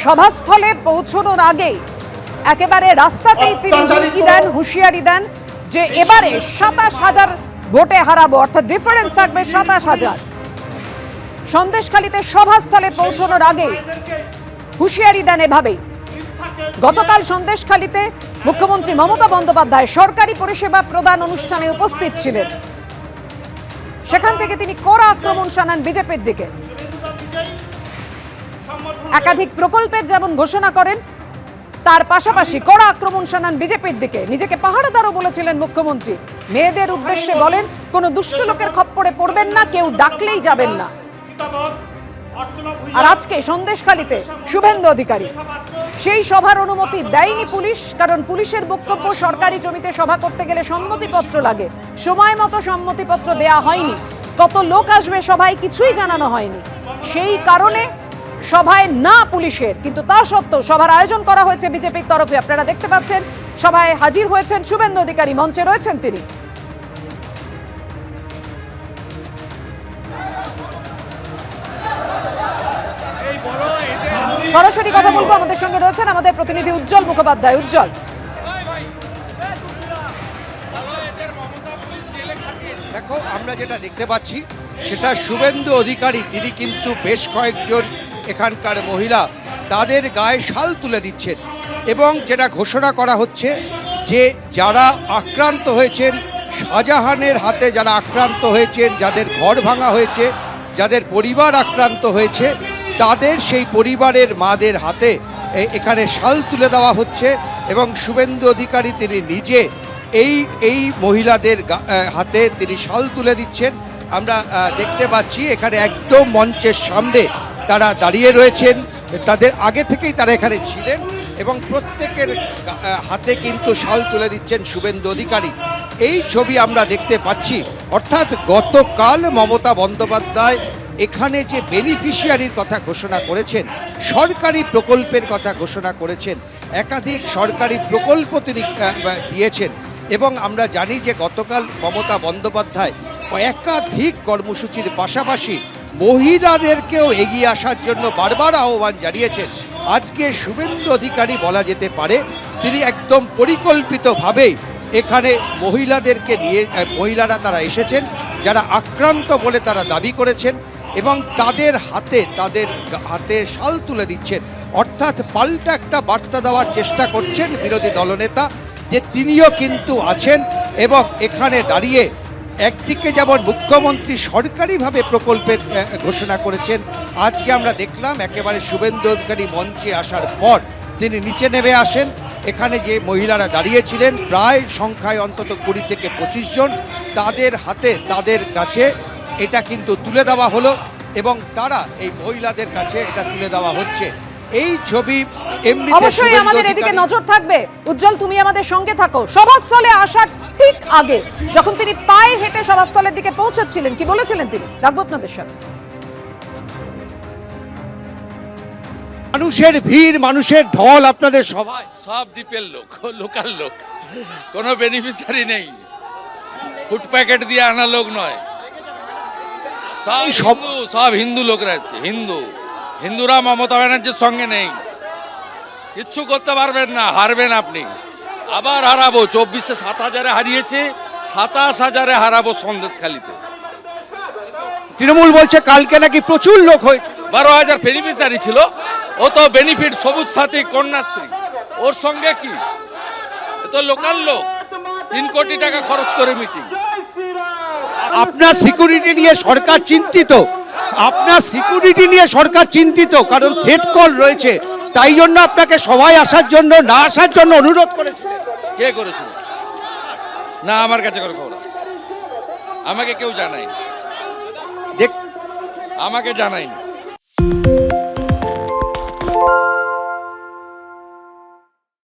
সভাস্থলে পৌঁছানোর আগে একেবারে রাস্তাতেই তিনি হুমকি দেন, হুঁশিয়ারি দেন যে এবারে ২৭,০০০ ভোটে হারাবো, অর্থাৎ ডিফারেন্স থাকবে ২৭,০০০। সন্দেশখালীতে সভাস্থলে পৌঁছানোর আগে হুঁশিয়ারি দেন এভাবেই। গতকাল সন্দেশখালীতে মুখ্যমন্ত্রী মমতা বন্দ্যোপাধ্যায় সরকারি পরিষেবা প্রদান অনুষ্ঠানে উপস্থিত ছিলেন। সেখান থেকে তিনি কড়া আক্রমণ শানান বিজেপির দিকে। একাধিক প্রকল্পের যেমন ঘোষণা করেন, তার পাশাপাশি কড়া আক্রমণ শানান বিজেপির দিকে। নিজেকে পাহারাদারও বলেছিলেন মুখ্যমন্ত্রী। মেয়েদের উদ্দেশ্যে বলেন, কোনো দুষ্ট লোকের খপ্পরে পড়বেন না, কেউ ডাকলেই যাবেন না। আর আজকে সন্দেশখালীতে শুভেন্দু অধিকারী, সেই সভার অনুমতি দেয়নি পুলিশ, কারণ পুলিশের বক্তব্য সরকারি জমিতে সভা করতে গেলে সম্মতিপত্র লাগে, সময় মতো সম্মতিপত্র দেয়া হয়নি, কত লোক আসবে সভায় কিছুই জানানো হয়নি। সেই কারণে সভায় না পুলিশের, কিন্তু তা সত্ত্বেও সভার আয়োজন করা হয়েছে বিজেপির তরফে। আপনারা দেখতে পাচ্ছেন সভায় হাজির হয়েছেন শুভেন্দু অধিকারী, মঞ্চে রয়েছেন তিনি। সরাসরি কথা বলবো, আমাদের সঙ্গে রয়েছেন আমাদের প্রতিনিধি উজ্জ্বল মুখোপাধ্যায়। উজ্জ্বল, দেখো আমরা যেটা দেখতে পাচ্ছি সেটা শুভেন্দু অধিকারী, তিনি কিন্তু বেশ কয়েকজন এখানকার মহিলা তাদের গায়ে শাল তুলে দিচ্ছেন এবং যেটা ঘোষণা করা হচ্ছে যে যারা আক্রান্ত হয়েছেন, শাহজাহানের হাতে যারা আক্রান্ত হয়েছেন, যাদের ঘর ভাঙা হয়েছে, যাদের পরিবার আক্রান্ত হয়েছে, তাদের সেই পরিবারের মাদের হাতে এখানে শাল তুলে দেওয়া হচ্ছে এবং শুভেন্দু অধিকারী তিনি নিজে এই মহিলাদের হাতে তিনি শাল তুলে দিচ্ছেন। আমরা দেখতে পাচ্ছি এখানে একদম মঞ্চের সামনে তারা দাঁড়িয়ে রয়েছেন, তাদের আগে থেকেই তারা এখানে ছিলেন এবং প্রত্যেকের হাতে কিন্তু শাল তুলে দিচ্ছেন শুভেন্দু অধিকারী। এই ছবি আমরা দেখতে পাচ্ছি। অর্থাৎ গতকাল মমতা বন্দ্যোপাধ্যায় এখানে যে বেনিফিশিয়ারির কথা ঘোষণা করেছেন, সরকারি প্রকল্পের কথা ঘোষণা করেছেন, একাধিক সরকারি প্রকল্প তিনি দিয়েছেন এবং আমরা জানি যে গতকাল মমতা বন্দ্যোপাধ্যায় একাধিক কর্মসূচির পাশাপাশি মহিলাদেরকেও এগিয়ে আসার জন্য বারবার আহ্বান জানিয়েছেন। আজকে শুভেন্দু অধিকারী বলা যেতে পারে তিনি একদম পরিকল্পিতভাবেই এখানে মহিলাদেরকে নিয়ে, মহিলারা তারা এসেছেন যারা আক্রান্ত বলে তারা দাবি করেছেন এবং তাদের হাতে শাল তুলে দিচ্ছেন। অর্থাৎ পাল্টা একটা বার্তা দেওয়ার চেষ্টা করছেন বিরোধী দলনেতা যে তিনিও কিন্তু আছেন এবং এখানে দাঁড়িয়ে একদিকে যেমন মুখ্যমন্ত্রী সরকারিভাবে প্রকল্পের ঘোষণা করেছেন, আজকে আমরা দেখলাম একেবারে শুভেন্দু অধিকারী মঞ্চে আসার পর তিনি নিচে নেমে আসেন। এখানে যে মহিলারা দাঁড়িয়েছিলেন প্রায় সংখ্যায় অন্তত 20 থেকে 25 জন, তাদের হাতে তাদের কাছে এটা কিন্তু তুলে দেওয়া হলো এবং তারা এই মহিলাদের কাছে এটা তুলে দেওয়া হচ্ছে। এই ছবি এমনিতে অবশ্যই আমাদের এদিকে নজর থাকবে। উজ্জ্বল, তুমি আমাদের সঙ্গে থাকো। সভাস্থলে আসার ঠিক আগে যখন তিনি পায়ে হেঁটে সভাস্থলের দিকে পৌঁছাচ্ছিলেন, কি বলেছিলেন তিনি? রাখবো আপনাদের সাথে। মানুষের ভিড়, মানুষের ঢল আপনাদের সভায়। সব দ্বীপের লোক, লোকাল লোক, কোনো বেনিফিশিয়ারি নেই, ফুড প্যাকেট দিয়ে আনা লোক নয়, সব হিন্দু লোকরা এসছে। হিন্দুরা মমতা ব্যানার্জির সঙ্গে নেই, কিচ্ছু করতে পারবেন না, হারবেন আপনি। আবার হারাবো, 24-এ 7,000-এ হারিয়েছে, 27,000-এ হারাবো সন্দেশখালীতে। তৃণমূল বলছে কালকে নাকি প্রচুর লোক হয়েছে, 12,000 বেনিফিশিয়ারি ছিল। ও তো বেনিফিট সবুজ সাথী, কন্যাশ্রী, ওর সঙ্গে কি? এ তো লোকাল লোক, 3 কোটি টাকা খরচ করে মিটিং। আপনার সিকিউরিটি নিয়ে সরকার চিন্তিত, কারণ থ্রেট কল রয়েছে, তাই জন্য আপনাকে সবাই আসার জন্য না আসার জন্য অনুরোধ করেছে। কে করেছিল? না, আমার কাছে করে খবর আছে, আমাকে কেউ জানায়নি, আমাকে জানায়নি।